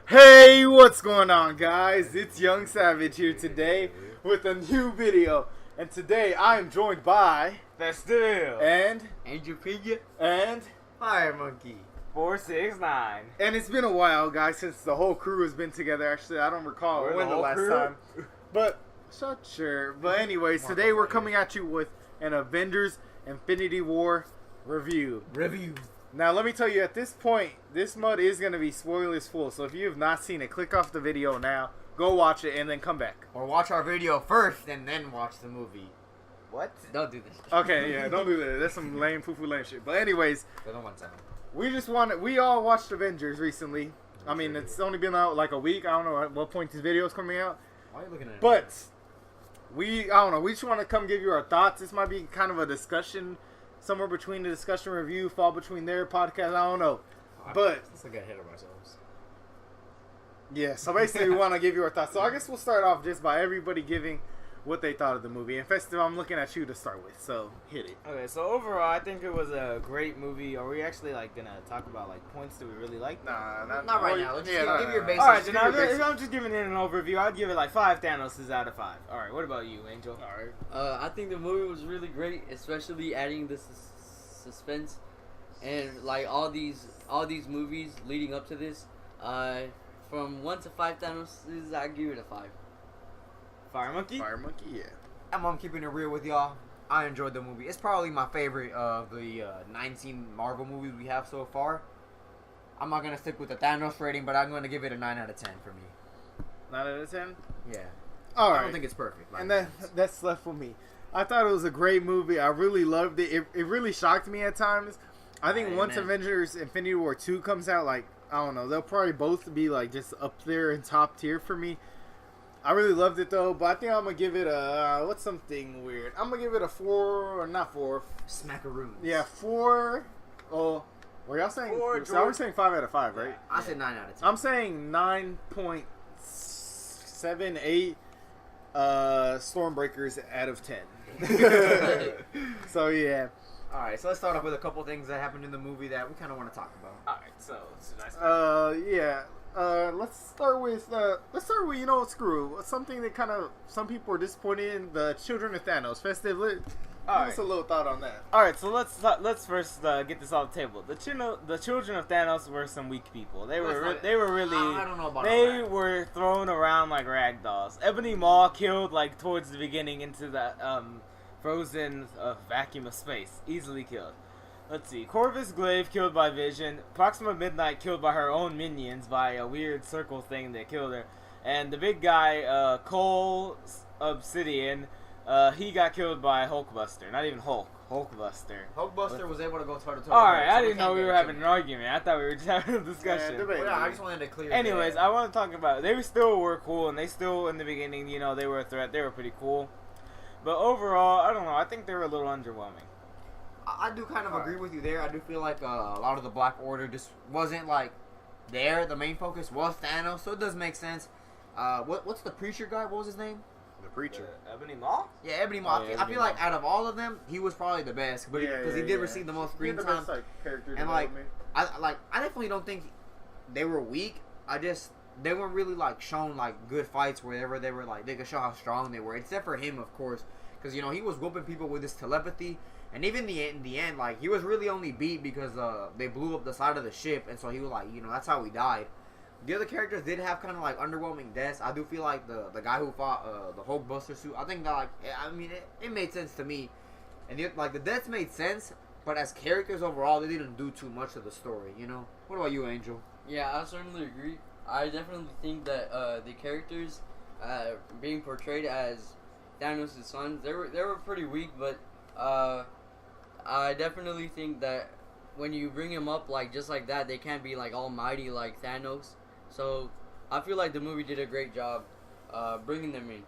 Hey, what's going on, guys? It's Young Savage here today with a new video. And today I am joined by Festive and Angel Piggy and Fire Monkey 469. and it's been a while, guys, since the whole crew has been together. Actually, I don't recall We're when the the whole last crew? time. But sure. But anyways, today we're coming at you with an Avengers Infinity War review. Now, let me tell you, at this point, this mud is going to be spoilers full. So if you have not seen it, click off the video now, go watch it, and then come back. Or watch our video first and then watch the movie. What? Don't do this. Okay, yeah, don't do that. That's some lame, foo-foo lame shit. But anyways, For the one time. we all watched Avengers recently. I mean, it's only been out like a week. I don't know at what point this video is coming out. Why are you looking at it? But I don't know. We just want to come give you our thoughts. This might be kind of a discussion, somewhere between the discussion review, fall between their podcast. I don't know. But let's not get ahead of ourselves. yeah, so basically we want to give you our thoughts. So I guess we'll start off just by everybody giving what they thought of the movie. And Festive, I'm looking at you to start with, so hit it. Okay, so overall, I think it was a great movie. Are we actually gonna talk about points that we really liked? Nah, Not right now. Let's just give your basics. All right, Give then your basics. I'm just giving it an overview. I'd give it 5 Thanoses out of 5. All right, what about you, Angel? All right. I think the movie was really great, especially adding the suspense and all these movies leading up to this. From 1 to 5 Thanos, I give it a 5. Fire Monkey? Fire Monkey, yeah. I'm keeping it real with y'all. I enjoyed the movie. It's probably my favorite of the 19 Marvel movies we have so far. I'm not going to stick with the Thanos rating, but I'm going to give it a 9 out of 10 for me. 9 out of 10? Yeah. All right. I don't think it's perfect. And that's left for me. I thought it was a great movie. I really loved it. It really shocked me at times. I think Amen. once Avengers Infinity War 2 comes out, I don't know, they'll probably both be just up there in top tier for me. I really loved it though, but I think I'm gonna give it a what's something weird. I'm gonna give it a 4 or not 4. Smackaroos. Yeah, 4. Oh, were y'all saying? 4, So I was saying 5 out of 5, right? I said 9 out of 10. I'm saying 9.78 Stormbreakers out of 10. So yeah. Alright, so let's start off with a couple things that happened in the movie that we kind of want to talk about. All right, so nice. Yeah. Let's start with screw something that kind of some people are disappointed in, the Children of Thanos. Festive, give us a little thought on that. All right, so let's first get this off the table. The children of Thanos were some weak people. They were really. I don't know about all They that. were thrown around like rag dolls. Ebony Maw killed towards the beginning into that frozen vacuum of space, easily killed. Let's see. Corvus Glaive killed by Vision. Proxima Midnight killed by her own minions by a weird circle thing that killed her. And the big guy, Cole Obsidian, he got killed by Hulkbuster. Not even Hulk. Hulkbuster. Hulkbuster was able to go toe to toe. Alright, I didn't know we were having an argument. I thought we were just having a discussion. debate. Yeah, I just wanted to clear. Anyways, I want to talk about they still were cool, and they still, in the beginning, they were a threat. They were pretty cool. But overall, I don't know. I think they were a little underwhelming. I do kind of agree with you there. I do feel like a lot of the Black Order just wasn't there. The main focus was Thanos, so it does make sense. What's the preacher guy? What was his name? The Preacher. Ebony Maw? Yeah, Ebony Maw. Oh, yeah, I Ebony feel like Maw. out of all of them, he was probably the best, but because he did receive the most screen time. Character And I definitely don't think they were weak. They weren't really shown good fights wherever they were they could show how strong they were. Except for him, of course, because he was whooping people with his telepathy. And even in the end, he was really only beat because they blew up the side of the ship, and so he was that's how he died. The other characters did have kind of underwhelming deaths. I do feel like the guy who fought the Hulkbuster suit, I think that it made sense to me, and the deaths made sense, but as characters overall, they didn't do too much of the story. What about you, Angel? Yeah, I certainly agree. I definitely think that the characters being portrayed as Thanos' sons, they were pretty weak, but I definitely think that when you bring him up just like that, they can't be almighty like Thanos. So I feel like the movie did a great job bringing them in.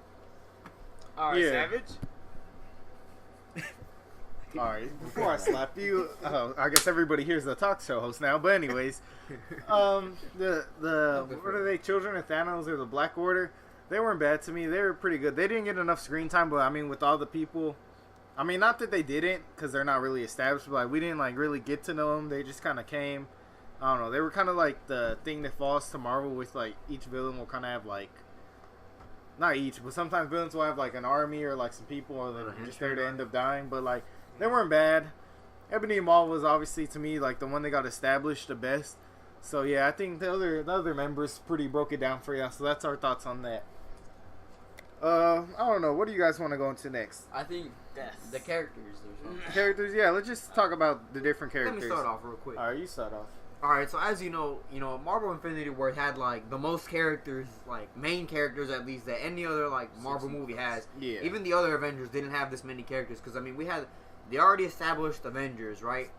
All right, Yeah. Savage. All right, before I slap you, I guess everybody here's the talk show host now. But anyways, the what are they? Children of Thanos or the Black Order? They weren't bad to me. They were pretty good. They didn't get enough screen time, but with all the people, not that they didn't, because they're not really established. But we didn't really get to know them. They just kind of came, I don't know. They were kind of like the thing that falls to Marvel with like each villain will kind of have like not each, but sometimes villains will have like an army or like some people or they're just there to end up dying. But like they weren't bad. Ebony Maw was obviously to me like the one that got established the best. So yeah, I think the other members pretty broke it down for you. So that's our thoughts on that. I don't know. What do you guys want to go into next? I think the characters. Characters, yeah. Let's just talk about the different characters. Let me start off real quick. All right, you start off. All right, so as you know, Marvel Infinity War had like the most characters, like main characters at least that any other like Marvel movie has. Yeah. Even the other Avengers didn't have this many characters because I mean we had the already established Avengers, right?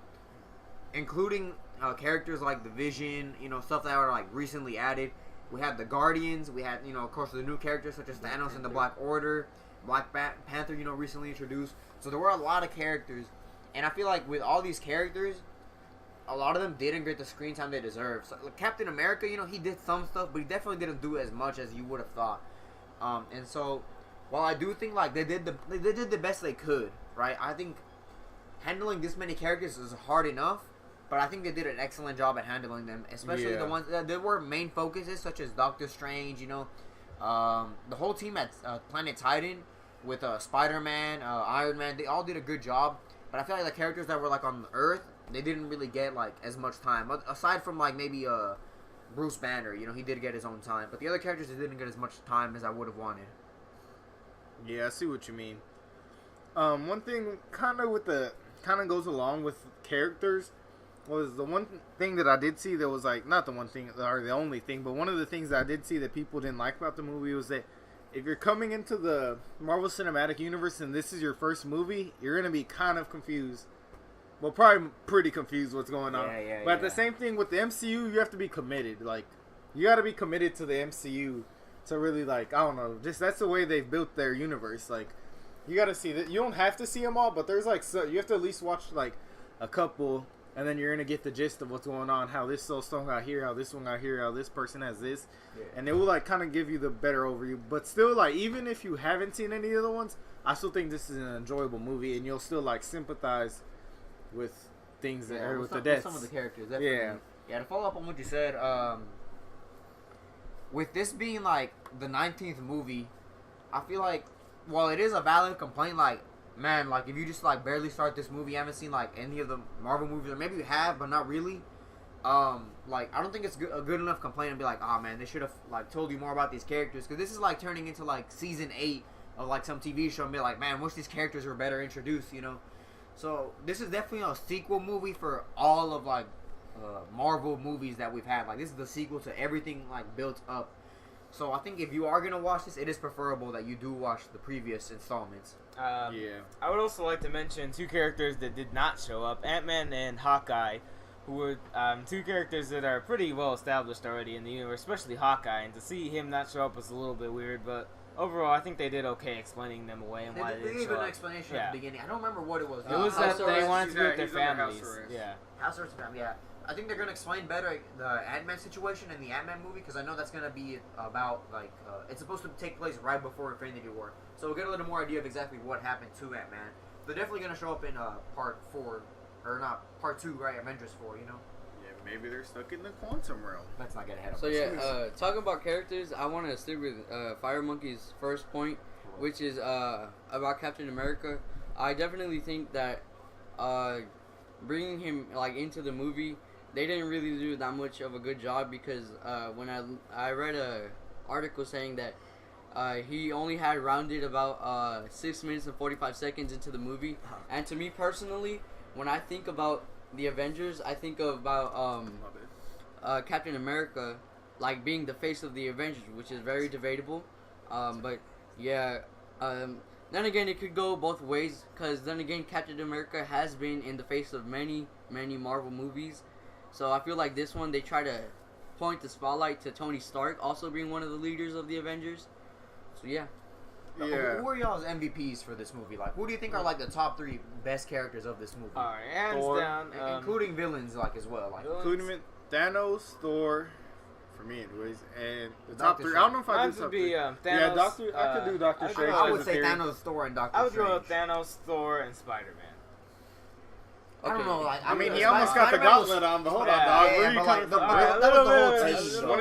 Including characters like the Vision, stuff that were like recently added. We had the Guardians. We had of course the new characters such as Thanos and the Black Order, Black Panther, recently introduced. So there were a lot of characters, and I feel like with all these characters, a lot of them didn't get the screen time they deserve. So like, Captain America, he did some stuff, but he definitely didn't do as much as you would have thought. And so, while I do think like they did the best they could, right? I think handling this many characters is hard enough, but I think they did an excellent job at handling them, especially the ones that there were main focuses such as Doctor Strange. The whole team at Planet Titan with Spider-Man, Iron Man, they all did a good job. But I feel like the characters that were like on Earth, they didn't really get like as much time. Aside from like maybe Bruce Banner, he did get his own time. But the other characters, they didn't get as much time as I would have wanted. Yeah, I see what you mean. One thing kind of goes along with characters was the one thing that I did see that was like not the one thing or the only thing, but one of the things that I did see that people didn't like about the movie was that if you're coming into the Marvel Cinematic Universe and this is your first movie, you're gonna be kind of confused. Well, probably pretty confused what's going on. But the same thing with the MCU, you have to be committed. Like, you got to be committed to the MCU to really, like, I don't know. Just that's the way they've built their universe. Like, you got to see that. You don't have to see them all, but there's, like, so you have to at least watch, like, a couple, and then you're going to get the gist of what's going on, how this Soul Stone got here, how this one got here, how this person has this. Yeah. And it will, like, kind of give you the better overview. But still, like, even if you haven't seen any of the ones, I still think this is an enjoyable movie, and you'll still, like, sympathize with things that are with the deaths. Some of the characters, definitely. Yeah, to follow up on what you said, with this being like the 19th movie, I feel like while it is a valid complaint, like man, like if you just like barely start this movie, you haven't seen like any of the Marvel movies, or maybe you have but not really. Like I don't think it's a good enough complaint to be like, oh man, they should have like told you more about these characters, because this is like turning into like season 8 of like some TV show and be like, man, wish these characters were better introduced, So this is definitely a sequel movie for all of like Marvel movies that we've had. Like this is the sequel to everything like built up. So I think if you are gonna watch this, it is preferable that you do watch the previous installments. I would also like to mention two characters that did not show up: Ant-Man and Hawkeye, who were two characters that are pretty well established already in the universe, especially Hawkeye. And to see him not show up was a little bit weird, but overall, I think they did okay explaining them away and why they didn't gave show an up. explanation at the beginning. I don't remember what it was. It was that they wanted to be with their families. House arrest family. Yeah. I think they're gonna explain better the Ant-Man situation in the Ant-Man movie, because I know that's gonna be about like it's supposed to take place right before Infinity War, so we'll get a little more idea of exactly what happened to Ant-Man. They're definitely gonna show up in part 4, or not part 2, right? Avengers 4, Maybe they're stuck in the quantum realm. Let's not get ahead of ourselves. Talking about characters, I want to stick with Fire Monkey's first point, which is about Captain America. I definitely think that bringing him like into the movie, they didn't really do that much of a good job, because when I read a article saying that he only had rounded about 6 minutes and 45 seconds into the movie, and to me personally, when I think about the Avengers, I think about Captain America like being the face of the Avengers, which is very debatable. But yeah, then again, it could go both ways, because then again, Captain America has been in the face of many Marvel movies. So I feel like this one, they try to point the spotlight to Tony Stark also being one of the leaders of the Avengers. So yeah. Who are y'all's MVPs for this movie? Like, who do you think are like the top 3 best characters of this movie? Alright, hands down, including villains like as well. Like including Thanos, Thor, for me anyways, and the top 3. I don't know if I do top 3. Thanos, I could do Doctor Strange. I would say Thanos, Thor, and Doctor Strange. I would go with Thanos, Thor, and Spider-Man. I don't know. Like, I mean, he almost got the gauntlet on, but hold on, dog. Where are you coming from? That was the whole team.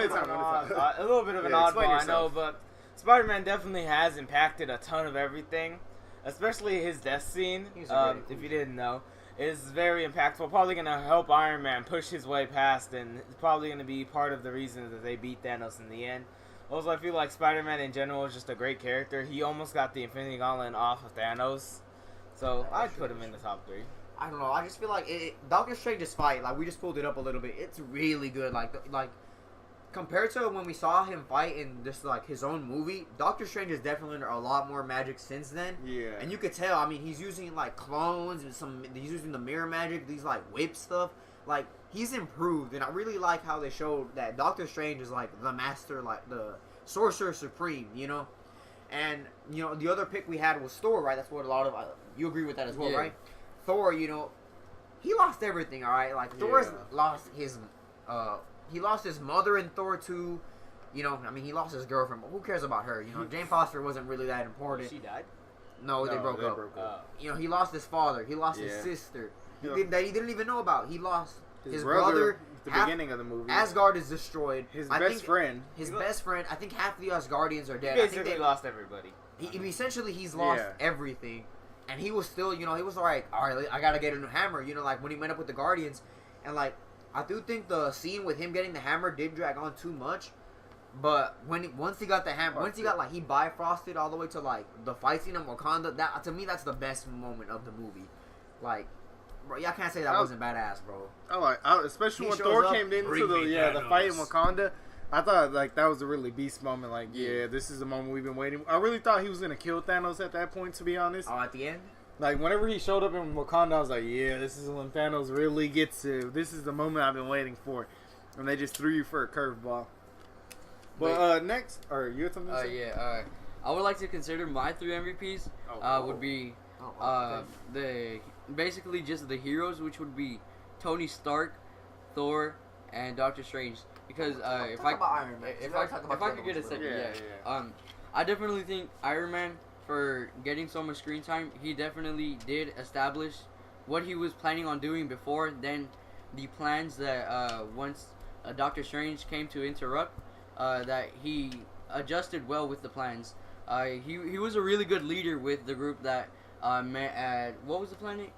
A little bit of an oddball, I know, but Spider-Man definitely has impacted a ton of everything, especially his death scene. If you didn't know, is very impactful. Probably gonna help Iron Man push his way past, and it's probably gonna be part of the reason that they beat Thanos in the end. Also, I feel like Spider-Man in general is just a great character. He almost got the Infinity Gauntlet off of Thanos, so I'd put him in the top 3. I don't know. I just feel like Doctor Strange's fight, like we just pulled it up a little bit. It's really good. Like compared to when we saw him fight in just like his own movie, Doctor Strange has definitely learned a lot more magic since then. Yeah. And you could tell. I mean, he's using like clones and he's using the mirror magic, these like whip stuff. Like he's improved, and I really like how they showed that Doctor Strange is like the master, like the sorcerer supreme. You know. And you know the other pick we had was Thor, right? That's what a lot of you agree with that as well, right? Thor, you know, he lost everything, all right? Like, Thor's lost his, he lost his mother in Thor 2. You know, I mean, he lost his girlfriend, but who cares about her? You know, Jane Foster wasn't really that important. She died? No, they broke up. You know, he lost his father. He lost his sister. That he didn't even know about. He lost his brother. At the beginning of the movie. Asgard is destroyed. His best friend. His best friend. I think half the Asgardians are dead. He basically lost everybody. Essentially, he's lost everything. And he was still, you know, he was like, all right, I gotta get a new hammer. You know, like when he went up with the Guardians, and like I do think the scene with him getting the hammer did drag on too much. But once he got the hammer, he bifrosted all the way to like the fight scene in Wakanda. That to me, that's the best moment of the movie. Like, bro, y'all can't say that wasn't badass, bro. Especially when Thor came into the fight in Wakanda. I thought like that was a really beast moment. Like, this is the moment we've been waiting. I really thought he was gonna kill Thanos at that point. To be honest. Oh, at the end. Like whenever he showed up in Wakanda, I was like, this is when Thanos really gets to. This is the moment I've been waiting for, and they just threw you for a curveball. But next, or you had something to say? I would like to consider my 3 MVPs. Would be basically just the heroes, which would be Tony Stark, Thor, and Doctor Strange. Because if I could get a second, I definitely think Iron Man, for getting so much screen time, he definitely did establish what he was planning on doing before. Then the plans that once Doctor Strange came to interrupt, that he adjusted well with the plans. He was a really good leader with the group that met at what was the planet?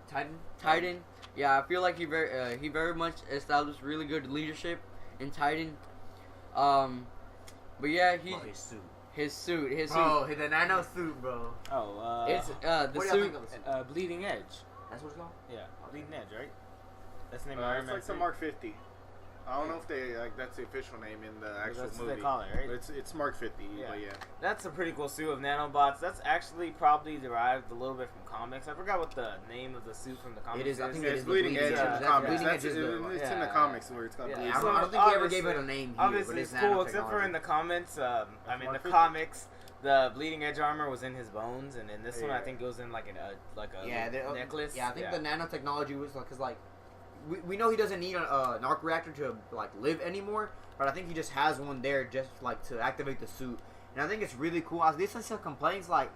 Titan. Yeah, I feel like he very much established really good leadership in Titan. But yeah, his suit. Bro, the nano suit, bro. It's the suit. Bleeding Edge. That's what's called. Yeah, Bleeding Edge, right? That's the name of Iron Man. It's like some Mark 50. I don't know if they that's the official name in the actual movie. That's what they call it, right? But it's Mark 50. But that's a pretty cool suit of nanobots. That's actually probably derived a little bit from comics. I forgot what the name of the suit from the comics is. I think it's Bleeding Edge in the comics. It's in the comics where it's called. I don't think he ever gave it a name. Obviously, it's cool, except for in the comments. The comics. The Bleeding Edge armor was in his bones, and in this one, I think it was in like a necklace. Yeah, I think the nanotechnology was like, cause like we know he doesn't need an arc reactor to like live anymore, but I think he just has one there just like to activate the suit, and I think it's really cool. I listened to some complaints like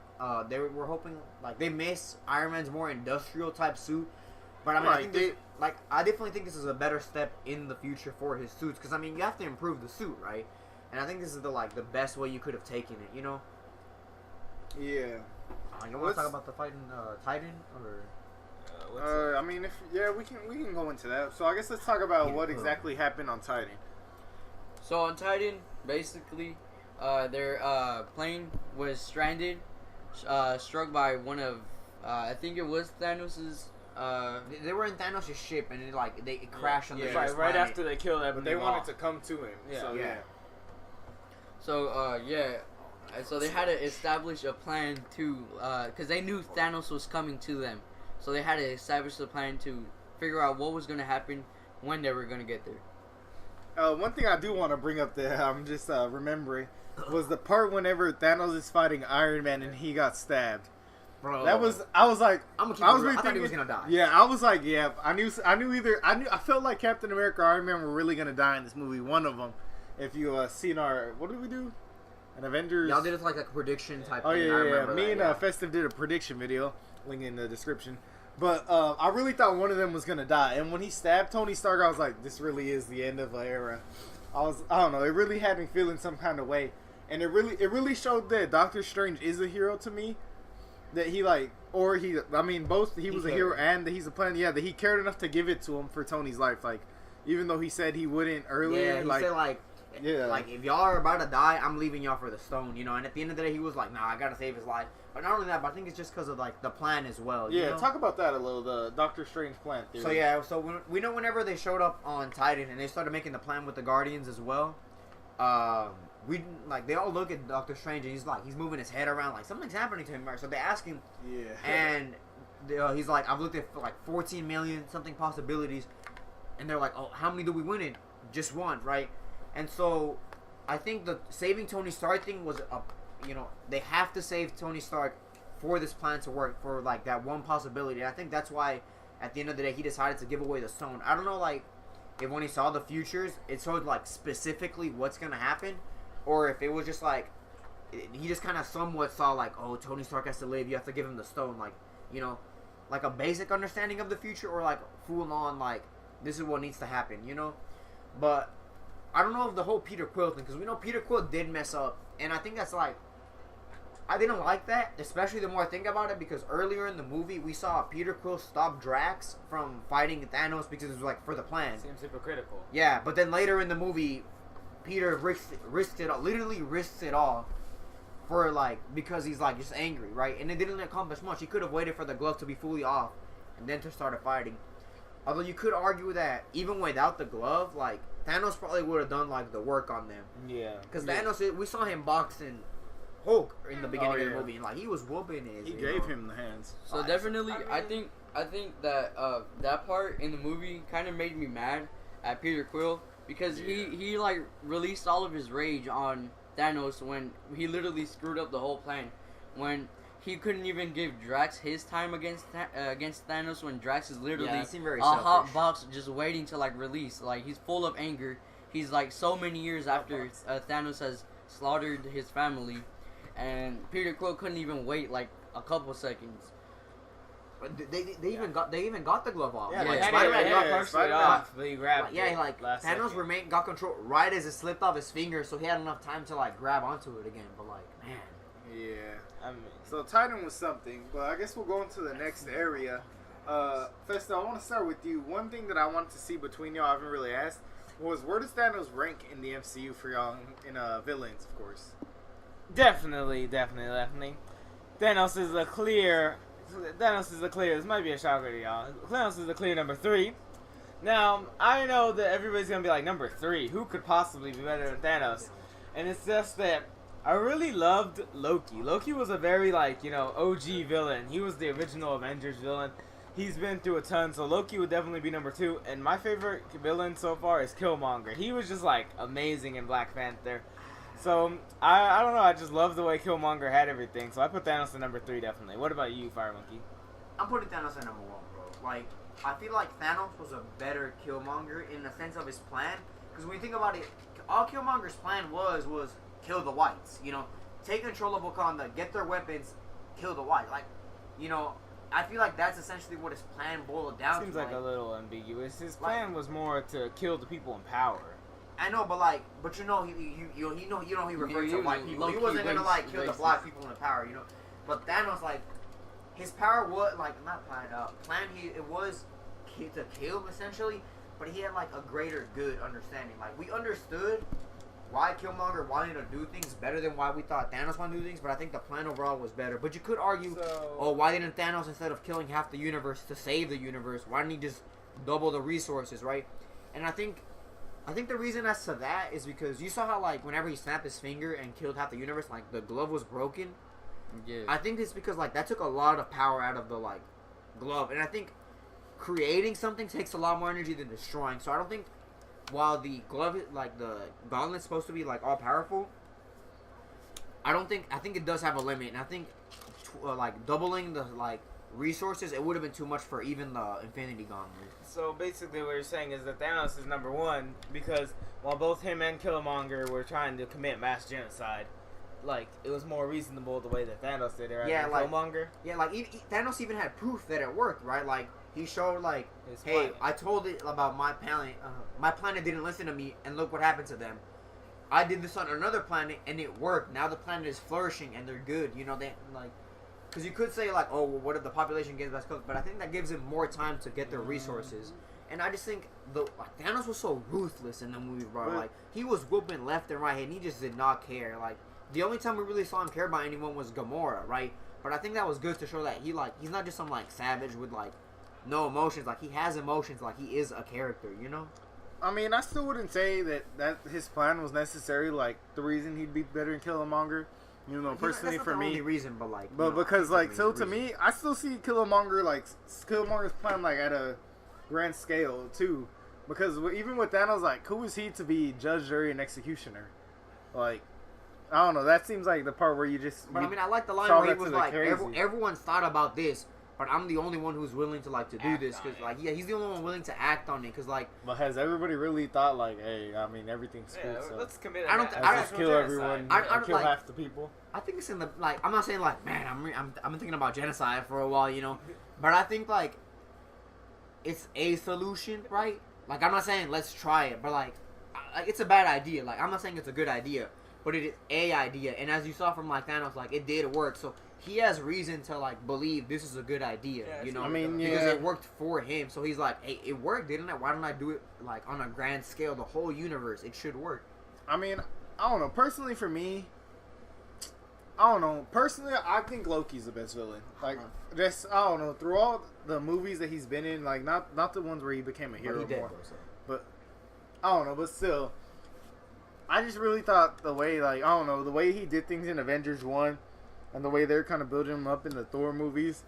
they were hoping like they miss Iron Man's more industrial type suit, but I mean I definitely think this is a better step in the future for his suits, because I mean you have to improve the suit, right? And I think this is the best way you could have taken it, you know. Yeah. You want to talk about the fight in Titan, or? I mean, we can go into that. So I guess let's talk about what exactly happened on Titan. So on Titan, basically, their plane was stranded, struck by one of, I think it was Thanos's. They were in Thanos' ship, and it crashed on the ship. Right after they killed everyone. But they wanted to come to him. So they had to establish a plan to, because they knew Thanos was coming to them. So they had to establish a plan to figure out what was going to happen when they were going to get there. One thing I do want to bring up that I'm just remembering was the part whenever Thanos is fighting Iron Man and he got stabbed. Bro, I was like, I thought he was gonna die. Yeah, I was like, I felt like Captain America or Iron Man were really gonna die in this movie. One of them. If you seen what did we do? An Avengers. Y'all did it like a prediction type. Oh yeah. Me and Festive did a prediction video. Link in the description. But I really thought one of them was gonna die, and when he stabbed Tony Stark, I was like, "This really is the end of an era." I don't know. It really had me feeling some kind of way, and it really showed that Doctor Strange is a hero to me. That he both he was a hero and that he's a plan. Yeah, that he cared enough to give it to him for Tony's life. Like, even though he said he wouldn't earlier. Yeah, he said like, if y'all are about to die, I'm leaving y'all for the stone, you know. And at the end of the day, he was like, nah, I gotta save his life. But not only that, but I think it's just because of like the plan as well. Yeah, you know? Talk about that a little. The Doctor Strange plan theory. We know whenever they showed up on Titan and they started making the plan with the Guardians as well. They all look at Doctor Strange and he's moving his head around like something's happening to him, right? So they ask him, and he's like, I've looked at like 14 million something possibilities, and they're like, oh, how many do we win in? Just one, right? And so I think the saving Tony Stark thing was they have to save Tony Stark for this plan to work, for like that one possibility. And I think that's why at the end of the day he decided to give away the stone. I don't know like if when he saw the futures it showed like specifically what's gonna happen, or if it was just like he just kind of somewhat saw like, oh, Tony Stark has to live, you have to give him the stone, like, you know, like a basic understanding of the future, or like full on like this is what needs to happen, you know. But I don't know if the whole Peter Quill thing, because we know Peter Quill did mess up, and I think that's like, I didn't like that, especially the more I think about it, because earlier in the movie we saw Peter Quill stop Drax from fighting Thanos because it was like for the plan. Seems hypocritical. Yeah, but then later in the movie, Peter risked it all, literally risks it all, for like, because he's like just angry, right? And it didn't accomplish much. He could have waited for the glove to be fully off and then to start fighting. Although you could argue that even without the glove, like, Thanos probably would have done like the work on them. Yeah. Because Thanos, we saw him boxing Hulk in the beginning of the movie, and like he was whooping his. He gave him the hands. So definitely, I think that that part in the movie kind of made me mad at Peter Quill, because he like released all of his rage on Thanos when he literally screwed up the whole plan, when he couldn't even give Drax his time against Thanos, when Drax is literally a hot box just waiting to like release. Like, he's full of anger. He's like so many years after Thanos has slaughtered his family, and Peter Quill couldn't even wait like a couple seconds. But they even got the glove off. Yeah, like, Spider-Man got partially off, but he grabbed it. Like Thanos got control right as it slipped off his finger, so he had enough time to like grab onto it again. But like, man. Yeah. I mean, so Titan was something, but I guess we'll go into the next area. Festo, I want to start with you. One thing that I wanted to see between y'all, I haven't really asked, was where does Thanos rank in the MCU for y'all in villains, of course? Definitely. Thanos is a clear. This might be a shocker to y'all. Thanos is a clear number 3. Now, I know that everybody's gonna be like, number 3. Who could possibly be better than Thanos? And it's just that I really loved Loki. Loki was a very, like, OG villain. He was the original Avengers villain. He's been through a ton, so Loki would definitely be number 2. And my favorite villain so far is Killmonger. He was just, like, amazing in Black Panther. So, I don't know, I just love the way Killmonger had everything. So I put Thanos at number 3, definitely. What about you, Fire Monkey? I'm putting Thanos at number 1, bro. Like, I feel like Thanos was a better Killmonger in the sense of his plan. Because when you think about it, all Killmonger's plan was kill the whites, take control of Wakanda, get their weapons, kill the whites. Like, I feel like that's essentially what his plan boiled down to. Seems like a little ambiguous. His plan was more to kill the people in power. I know, but he referred to white people. He wasn't gonna like kill the black people in power, But Thanos, like, his power was like not plan. It was to kill essentially, but he had like a greater good understanding. Like, we understood why Killmonger wanted to do things better than why we thought Thanos wanted to do things, but I think the plan overall was better. But you could argue, why didn't Thanos, instead of killing half the universe to save the universe, why didn't he just double the resources, right? And I think the reason as to that is because you saw how, like, whenever he snapped his finger and killed half the universe, like, the glove was broken. Yeah. I think it's because, like, that took a lot of power out of the, like, glove. And I think creating something takes a lot more energy than destroying. So I don't think, while the glove, like, the gauntlet's supposed to be, like, all-powerful, I think it does have a limit. And I think, like, doubling the, like, resources, it would have been too much for even the Infinity Gauntlet. So basically what you're saying is that Thanos is number 1 because while both him and Killmonger were trying to commit mass genocide, like it was more reasonable the way that Thanos did it, right? Yeah, like Killmonger. Yeah, like Thanos even had proof that it worked, right? Like he showed, like, His hey, plan. I told it about my planet. My planet didn't listen to me, and look what happened to them. I did this on another planet, and it worked. Now the planet is flourishing, and they're good. You know, they like, because you could say like, oh, well, what if the population gets less cooked? But I think that gives him more time to get their resources. And I just think Thanos was so ruthless in the movie, bro. Like he was whooping left and right, and he just did not care. Like the only time we really saw him care about anyone was Gamora, right? But I think that was good to show that he's not just some like savage with like no emotions. Like he has emotions. Like he is a character, you know. I mean, I still wouldn't say that his plan was necessarily like the reason he'd be better than Killmonger. You know, personally that's not for the me, only reason, but like, but you know, because like, so to reason. me, I still see Killmonger's plan like at a grand scale too, because even with Thanos, like, who is he to be judge, jury, and executioner? Like, I don't know. That seems like the part where you just. But I mean, I like the line saw where he that was to the like, crazy. everyone's thought about this, but I'm the only one who's willing to like to do Act this on because it. like, yeah, he's the only one willing to act on it because like. But has everybody really thought like, hey, I mean, everything's Yeah, cool, so let's commit. I don't to th- that. I let's don't- just kill everyone, I and kill like- half the people. I think it's in the like. I'm not saying like, man, I'm thinking about genocide for a while, you know, but I think like it's a solution, right? Like I'm not saying let's try it, but like it's a bad idea. Like I'm not saying it's a good idea, but it is a idea. And as you saw from like Thanos, like it did work, so he has reason to like believe this is a good idea, Yeah, you know. I mean, because yeah. it worked for him, so he's like, hey, it worked, didn't it? Why don't I do it like on a grand scale, the whole universe? It should work. I mean, I don't know. Personally, for me, I don't know. Personally, I think Loki's the best villain. Like, just I don't know. Through all the movies that he's been in, like not the ones where he became a hero But he did, more, though, so. but I don't know. But still, I just really thought the way, like, I don't know, the way he did things in Avengers 1 and the way they're kind of building him up in the Thor movies.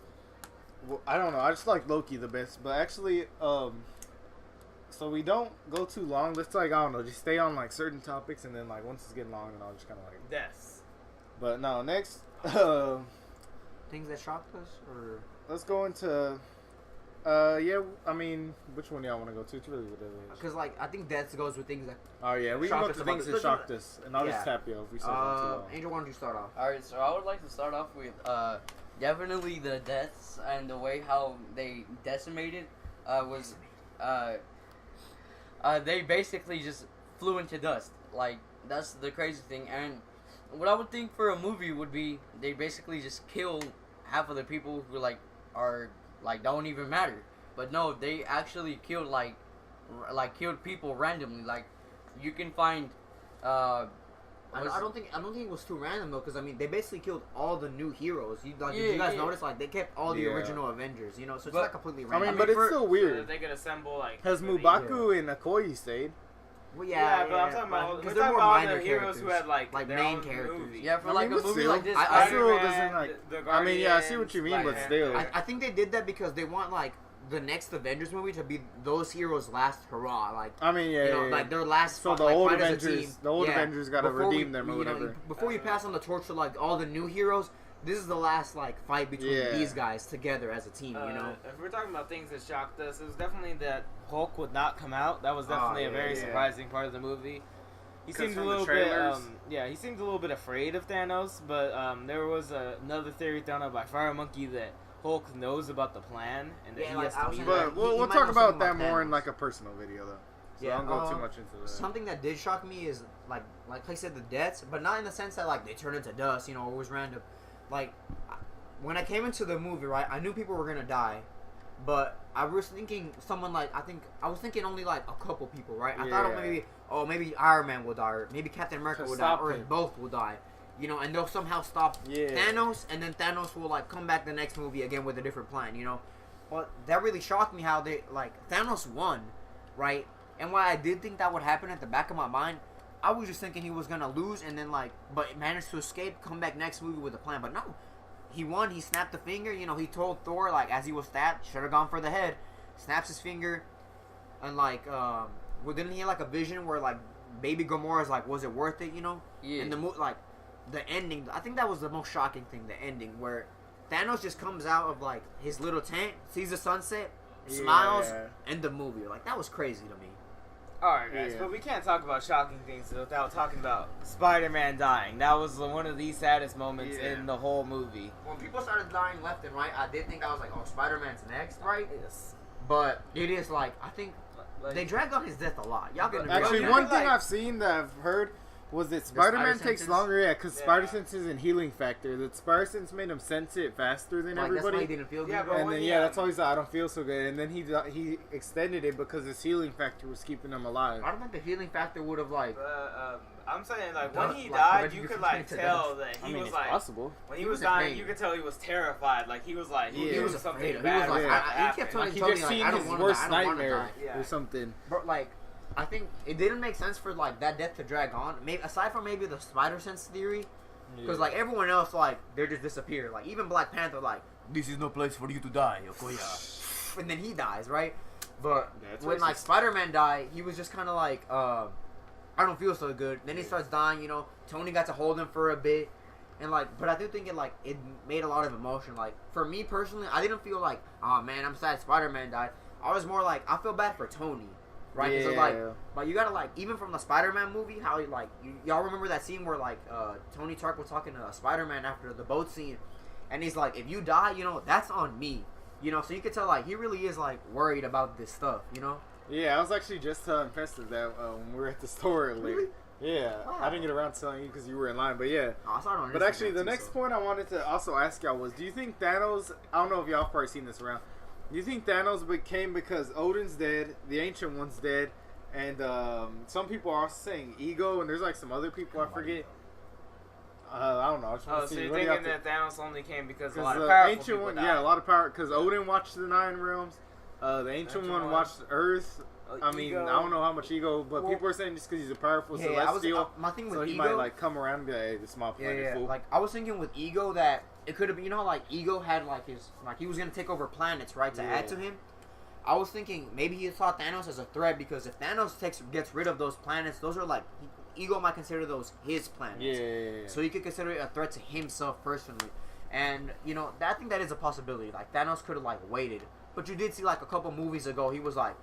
Well, I don't know. I just like Loki the best. But actually, so we don't go too long. Let's like, I don't know, just stay on like certain topics, and then like once it's getting long, and I'll just kind of like. Deaths. But no, next, Things that shocked us, or let's go into. Yeah, I mean, which one do y'all want to go to? It's really whatever it is. because like I think that goes with things that. Oh yeah, we can Shocked go us to about things the- that shocked us, and I'll Yeah. just tap you if we say that too long. Angel, why don't you start off? Alright, so I would like to start off with definitely the deaths and the way how they decimated was they basically just flew into dust. Like that's the crazy thing. And what I would think for a movie would be they basically just kill half of the people who are don't even matter. But no, they actually killed killed people randomly. Like you can find I don't think it was too random though, because I mean they basically killed all the new heroes. Did you Yeah, guys yeah. notice like they kept all the Yeah. original Avengers, you know? So it's But- not completely I random. mean, but it's for- still So that weird they could assemble like. because really- M'Baku and Okoye stayed. Well, Yeah, but I'm talking about because we're they're talking more about minor the heroes who characters. had like Like their main own characters. movie. yeah for I like mean, a but movie still, like this. I still Spider-Man, doesn't like. the I mean, yeah, I see Guardians, what you mean, Black but Panther. still. I think they did that because they want like the next Avengers movie to be those heroes' last hurrah. Like I mean, yeah, you know, yeah, like their last. So fight, the like, old fight as a Avengers, team. the old Yeah. Avengers got to Before we- redeem them or you know, whatever. before you pass on the torch to like all the new heroes, this is the last like fight between Yeah. these guys together as a team. You know. If we're talking about things that shocked us, it was definitely that Hulk would not come out. That was definitely yeah, a very yeah. surprising part of the movie. He 'Cause seemed a from the little bit, trailers- he seemed a little bit afraid of Thanos. But there was another theory thrown out by Fire Monkey that Hulk knows about the plan and that Yeah, he like, has I to was be saying, there. But he we'll might talk know about something that about more in Thanos. like a personal video though. So Yeah, I don't go too much into that. Something that did shock me is like I said, the deaths, but not in the sense that like they turn into dust, you know, it was random. Like when I came into the movie, right, I knew people were gonna die, but I was thinking someone like I was thinking only like a couple people, right? I thought Yeah. maybe Iron Man will die, or maybe Captain America To will die, stop or him. both will die. You know, and they'll somehow stop Yeah. Thanos, and then Thanos will like come back the next movie again with a different plan. You know, but that really shocked me how they like Thanos won, right? And why I did think that would happen at the back of my mind, I was just thinking he was gonna lose and then but managed to escape, come back next movie with a plan. But no, he won. He snapped the finger. You know, he told Thor as he was stabbed, should have gone for the head. Snaps his finger, and well, didn't he have a vision where baby Gamora's was it worth it? You know, Yeah. and the ending. I think that was the most shocking thing. The ending where Thanos just comes out of his little tent, sees the sunset, smiles, Yeah. end the movie. That was crazy to me. Alright, guys, Yeah. but we can't talk about shocking things without talking about Spider-Man dying. That was one of the saddest moments Yeah. in the whole movie. When people started dying left and right, I did think I was like, oh, Spider-Man's next, right? Yes. But it is like, I think Like, they dragged on his death a lot. Y'all gonna Actually, Yeah. one thing Like- I've seen that I've heard was that Spider-Man spider takes senses? longer, because Yeah. Spider Sense is in healing factor. That Spider Sense made him sense it faster than like, that's why he everybody. didn't feel good. Yeah, but And when then he, that's why he's like, I don't feel so good. And then he extended it because his healing factor was keeping him alive. I don't think the healing factor would have like. I'm saying, like, Duh, when he like, died, prevent you you could, from like, turning to tell that he was, it's like, possible. when he He was was in dying, pain. you could tell he was terrified. Like, he was like, Yeah. He was something afraid. He bad was like, was Yeah. about to he kept happen. telling Like he Tony, just like, seen I don't his wanna worst die, I don't wanna nightmare die. Yeah. or something. But like, I think it didn't make sense for like that death to drag on. Maybe aside from maybe the Spider Sense theory, because like everyone else, like they just disappear. Like even Black Panther, like this is no place for you to die, Okoya. And then he dies, right? But That's when racist. like Spider-Man died, he was just kind of like, I don't feel so good. Then he starts dying. You know, Tony got to hold him for a bit, and like, but I do think it made a lot of emotion. Like for me personally, I didn't feel like, oh man, I'm sad Spider-Man died. I was more like, I feel bad for Tony. Right, because like you gotta like even from the Spider-Man movie, how like y'all remember that scene where like Tony Stark was talking to Spider-Man after the boat scene, and he's like, if you die, you know that's on me, you know. So you could tell like he really is like worried about this stuff, you know. Yeah, I was actually just telling Festive that when we were at the store earlier. Really? Yeah, Wow. I didn't get around to telling you because you were in line, but yeah. Oh, I saw it on But Instagram actually, the too, next so. point I wanted to also ask y'all was, do you think Thanos? I don't know if y'all have probably seen this around. Do you think Thanos became because Odin's dead, the Ancient One's dead, and some people are also saying Ego, and there's like some other people I forget. I don't know. I just want Oh, to so see. you're What do you thinking have to- that Thanos only came because a Because lot of the powerful Ancient people One, died. yeah, a lot of power. Because Odin watched the 9 realms. The Ancient Ancient One One. watched Earth. I mean, Ego. I don't know how much ego, but Well, people are saying just because he's a powerful Yeah, I was celestial, my thing with so he Ego. might like come around and be like, "Hey, this is my yeah, planet, yeah. fool." Like I was thinking with Ego that it could have been, you know, how, like Ego had like his like he was gonna take over planets, right, to add to Yeah. him. I was thinking maybe he saw Thanos as a threat because if Thanos gets rid of those planets, those are like Ego might consider those his planets. yeah. So he could consider it a threat to himself personally. And, you know, I think that is a possibility. Like, Thanos could have, like, waited. But you did see, like, a couple movies ago, he was like,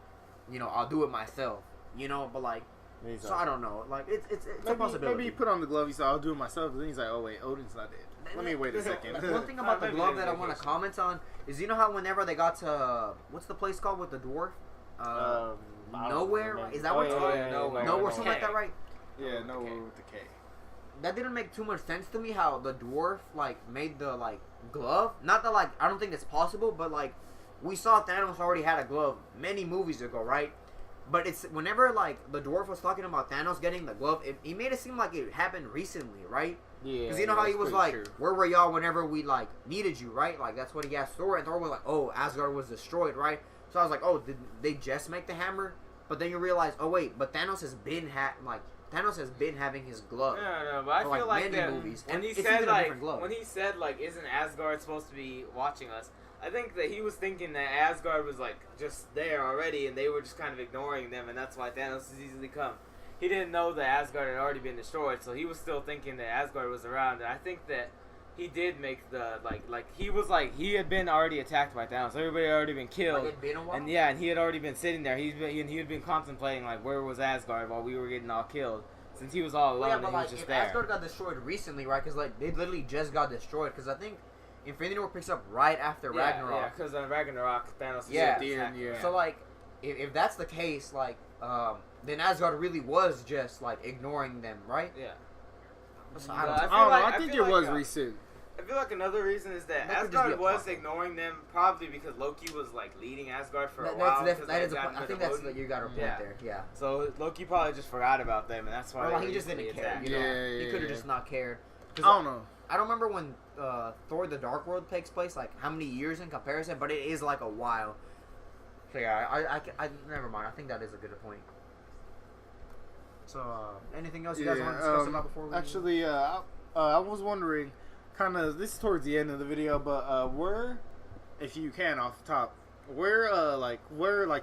you know, I'll do it myself. You know, but, like, He's so like, I don't know. Like, it's a maybe, possibility. maybe he put on the glove. He said, "I'll do it myself." But then he's like, "Oh wait, Odin's not dead. Let me wait a second." Like, one thing about the Maybe glove they that I want to vacation. comment on is, you know how whenever they got to, what's the place called with the dwarf? I don't Nowhere? remember. Is that Oh, what it's yeah, called? yeah, yeah, Nowhere. Nowhere, with something like K. that, right? Yeah, With nowhere the K. with the K. That didn't make too much sense to me how the dwarf like made the like glove. Not that like I don't think it's possible, but like we saw Thanos already had a glove many movies ago, right? But it's whenever like the dwarf was talking about Thanos getting the glove, he made it seem like it happened recently, right? Yeah, Because you know how he that's was pretty like, true. "Where were y'all whenever we like needed you?" Right? Like that's what he asked Thor, and Thor was like, "Oh, Asgard was destroyed," right? So I was like, "Oh, did they just make the hammer?" But then you realize, oh wait, but Thanos has been having his glove. No, but I For, feel like many that movies. when And he it's said even a like different glove. when he said like isn't Asgard supposed to be watching us? I think that he was thinking that Asgard was like just there already, and they were just kind of ignoring them, and that's why Thanos has easily come. He didn't know that Asgard had already been destroyed, so he was still thinking that Asgard was around. And I think that he did make the like he was like he had been already attacked by Thanos. Everybody had already been killed. Like, it'd been a while. And yeah, and he had already been sitting there. He had been contemplating like where was Asgard while we were getting all killed. Since he was all alone, Yeah, and but he like was just if there. Asgard got destroyed recently, right? Because like they literally just got destroyed. Because I think Infinity War picks up right after Ragnarok. Yeah, because Ragnarok, Thanos. Yeah. is the Yeah, yeah. So like, if that's the case, like, then Asgard really was just like ignoring them, right? Yeah. So, I I don't feel I don't know. like- I I think feel it like, was recent. I feel like another reason is that That could just be Asgard a was plot. ignoring them probably because Loki was like leading Asgard for a That, while. that's, 'cause that they is a got point. I rid think of that's Odin. you got a point Yeah. there. Yeah. So Loki probably just forgot about them, and that's why Or like they he just easily didn't care. attacked. You know, Yeah, he yeah, could have yeah. just not cared. I 'Cause don't know. I don't remember when Thor: The Dark World takes place, like how many years in comparison, but it is like a while. So yeah, I never mind. I think that is a good point. So anything else you guys want to discuss about before we? Actually, I was wondering, kind of this is towards the end of the video, but where, if you can, off the top, where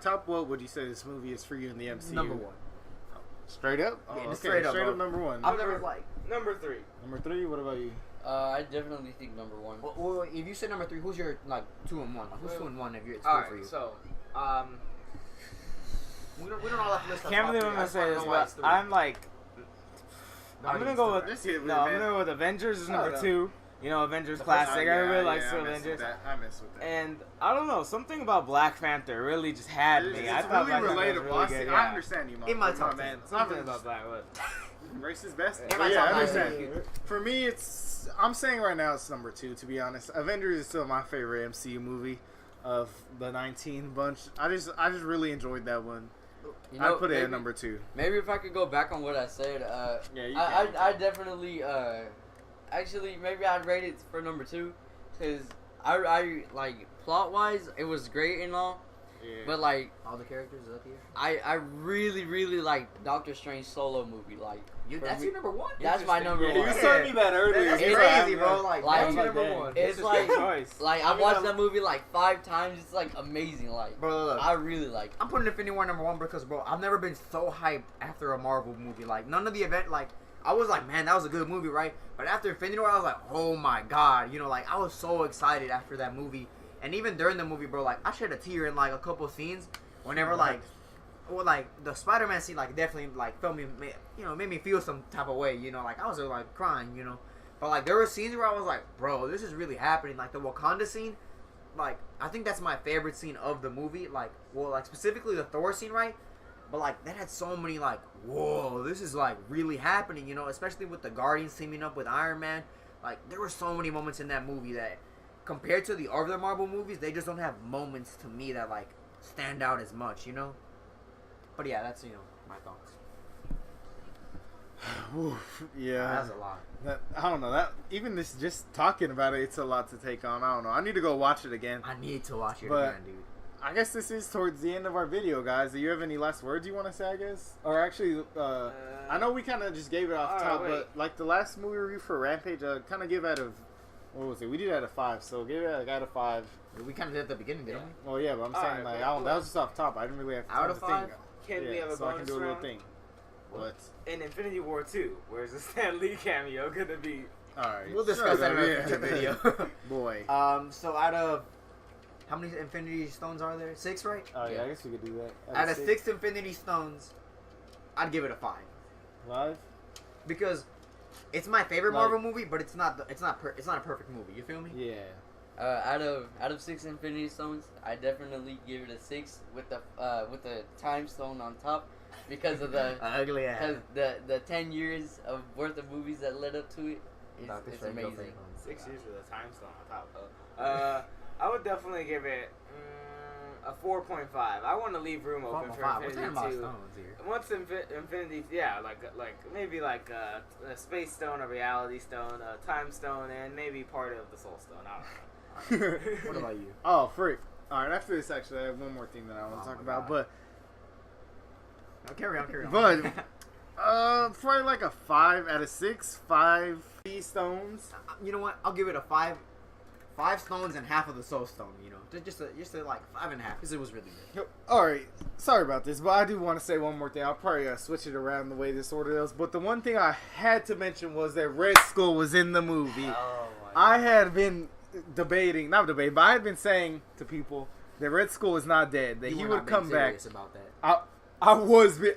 top what would you say this movie is for you in the MCU? number one. Straight up. Yeah, Okay, straight up, bro. number one. I've never like. Number 3. Number 3. What about you? I definitely think number one. Well, if you said number 3, who's your like 2 and 1? Like, who's 2 and 1 if you're it's All good right, for you? so We don't all have to list. Can't believe I'm gonna say this, but I'm like, I'm gonna go with I'm gonna go with Avengers is number 2. You know, Avengers classic. I really like Avengers. I mess with that. And I don't know, something about Black Panther really just had me. It's I thought really Black Panther relatable. was really good. I understand you, In my Mom. top man. 10. Something about Black Panther. Racist best. In my Yeah, top I 10. understand. For me, I'm saying right now it's number 2. To be honest, Avengers is still my favorite MCU movie of the 19 bunch. I just really enjoyed that one. You know, I put it at number 2. Maybe if I could go back on what I said, Yeah, you can. I definitely, actually, maybe I'd rate it for number 2, because I like, plot-wise, it was great and all, Yeah. but, like, All the characters up here. I really, really like Doctor Strange solo movie, like, That's your number 1. that's my number Yeah, 1. you told me that earlier. That's You crazy, were bro. Like, Like, that's your like number that. 1. It's a like, good choice. like, I watched that movie, like, 5 times, it's, like, amazing, like, Bro, look. I really like it. I'm putting Infinity War number 1 because, bro, I've never been so hyped after a Marvel movie. Like, none of the event, like, I was like, man, that was a good movie, right? But after Infinity War, I was like, oh my god, you know, like, I was so excited after that movie. And even during the movie, bro, like, I shed a tear in, like, a couple scenes whenever, like, well, like, the Spider-Man scene, like, definitely, like, felt me, you know, made me feel some type of way, you know, like, I was, like, crying, you know. But, like, there were scenes where I was like, bro, this is really happening. Like, the Wakanda scene, like, I think that's my favorite scene of the movie. Like, well, like, specifically the Thor scene, right? But, like, that had so many, like, whoa, this is, like, really happening, you know, especially with the Guardians teaming up with Iron Man. Like, there were so many moments in that movie that, compared to the other Marvel movies, they just don't have moments to me that, like, stand out as much, you know? But, yeah, that's, you know, my thoughts. Oof, yeah. That's a lot. I don't know. That even this just talking about it, it's a lot to take on. I don't know. I need to go watch it again. I need to watch it But- again, dude. I guess this is towards the end of our video, guys. Do you have any last words you want to say, I guess? Or actually, I know we kind of just gave it off top, wait. but like the last movie review for Rampage, kind of give out of, what was it? We did out of 5, so give it like out of 5. We kind of did at the beginning, didn't we? Well, yeah, but I'm saying Alright, like, but I don't, that was just off top. I didn't really have Out time of to think. 5? Can we Yeah, have a so I can bonus do a little round? thing. What? In Infinity War 2, where's the Stan Lee cameo gonna be? Alright. We'll discuss that in yeah. a future video. Boy. So out of how many Infinity Stones are there? 6, right? Oh yeah, Yeah. I guess we could do that. Out of 6 Infinity Stones, I'd give it a 5 5? because it's my favorite Like- Marvel movie, but it's not a perfect movie. You feel me? Yeah. Out of 6 Infinity Stones, I definitely give it a 6 with the Time Stone on top, because of the Ugly ass. because the 10 years of worth of movies that led up to it. Doctor It's Strange amazing. go first. 6 years with a time stone on top. I would definitely give it a 4.5. I want to leave room open for 5. We're Infinity talking about 2. stones here. Once Infinity, yeah, like maybe like a space stone, a reality stone, a time stone, and maybe part of the soul stone. I don't know. What about you? Oh, freak. Alright, after this, actually, I have one more thing that I want to Oh talk my about. God. But, Carry on. But, probably like a 5 out of 6. 5 stones. You know what? I'll give it a 5. 5 stones and half of the soul stone. You know, just a like 5.5 because it was really good. Alright, sorry about this, but I do want to say one more thing. I'll probably switch it around the way this order is. But the one thing I had to mention was that Red Skull was in the movie. Oh I had been not debating, but I had been saying to people that Red Skull is not dead, that You he were would not being come back. serious about that.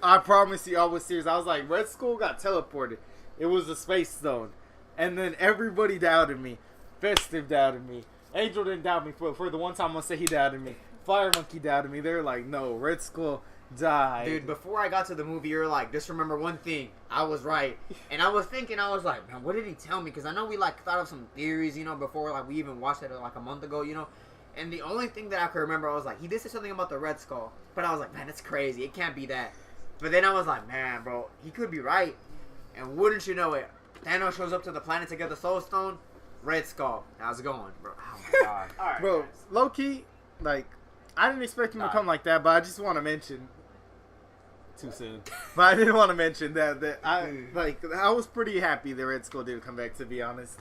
I promise you, I was serious. I was like, Red Skull got teleported. It was a space stone. And then everybody doubted me. Festive doubted me. Angel didn't doubt me for the one time I'm gonna say he doubted me. Fire Monkey doubted me. They were like, no, Red Skull died. Dude, before I got to the movie, you were like, just remember one thing. I was right. And I was thinking, I was like, man, what did he tell me? Because I know we, like, thought of some theories, you know, before, like, we even watched it, like, a month ago, you know. And the only thing that I could remember, I was like, he did say something about the Red Skull. But I was like, man, that's crazy. It can't be that. But then I was like, man, bro, he could be right. And wouldn't you know it, Thanos shows up to the planet to get the Soul Stone. Red Skull. How's it going, bro? Oh, my God. All right, Bro, guys. low key, like, I didn't expect him to Nah. come like that, but I just want to mention. Too soon. But I didn't want to mention that I was pretty happy that Red Skull did come back, to be honest.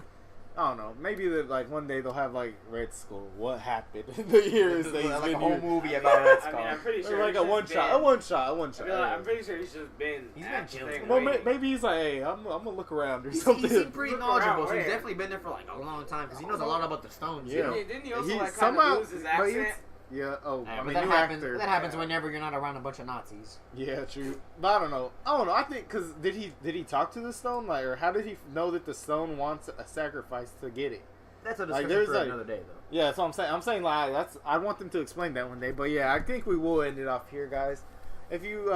I don't know. Maybe one day they'll have like Red Skull. What happened in the years that he's like been a whole here? movie about Red I Skull. mean, I'm pretty sure Like he's a just one been- shot. I feel like, I'm pretty sure he's just been. He's at been the chilling. thing Well, waiting. maybe he's like, hey, I'm gonna look around or He something. seemed pretty Look knowledgeable, around so he's where? definitely been there for like a long time because he knows a lot about the stones. You know? Didn't he also He like kind somehow- of lose his but accent? Yeah. Oh, I mean, that new happens. actor. That happens whenever you're not around a bunch of Nazis. Yeah, true. But I don't know. I think because did he talk to the stone, like, or how did he know that the stone wants a sacrifice to get it? That's a Like, discussion there's, for like- another day, though. Yeah, that's what I'm saying. I'm saying like I want them to explain that one day. But yeah, I think we will end it off here, guys. If you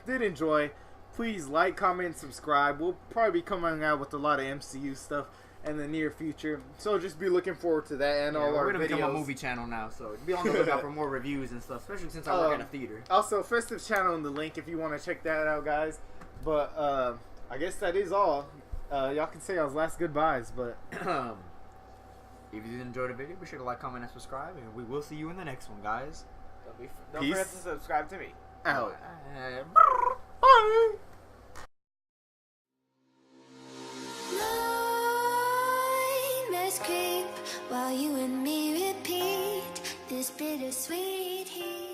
did enjoy, please like, comment, subscribe. We'll probably be coming out with a lot of MCU stuff in the near future, so just be looking forward to that and all our we're gonna videos. become a movie channel now, so be on the lookout for more reviews and stuff. Especially since I work at a theater. Also, Festive channel in the link if you want to check that out, guys. But I guess that is all. Y'all can say y'all's last goodbyes, but If you did enjoy the video, be sure to like, comment, and subscribe, and we will see you in the next one, guys. Don't Peace. forget to subscribe to me. out. Bye. Nightmares creep while you and me repeat this bittersweet heat.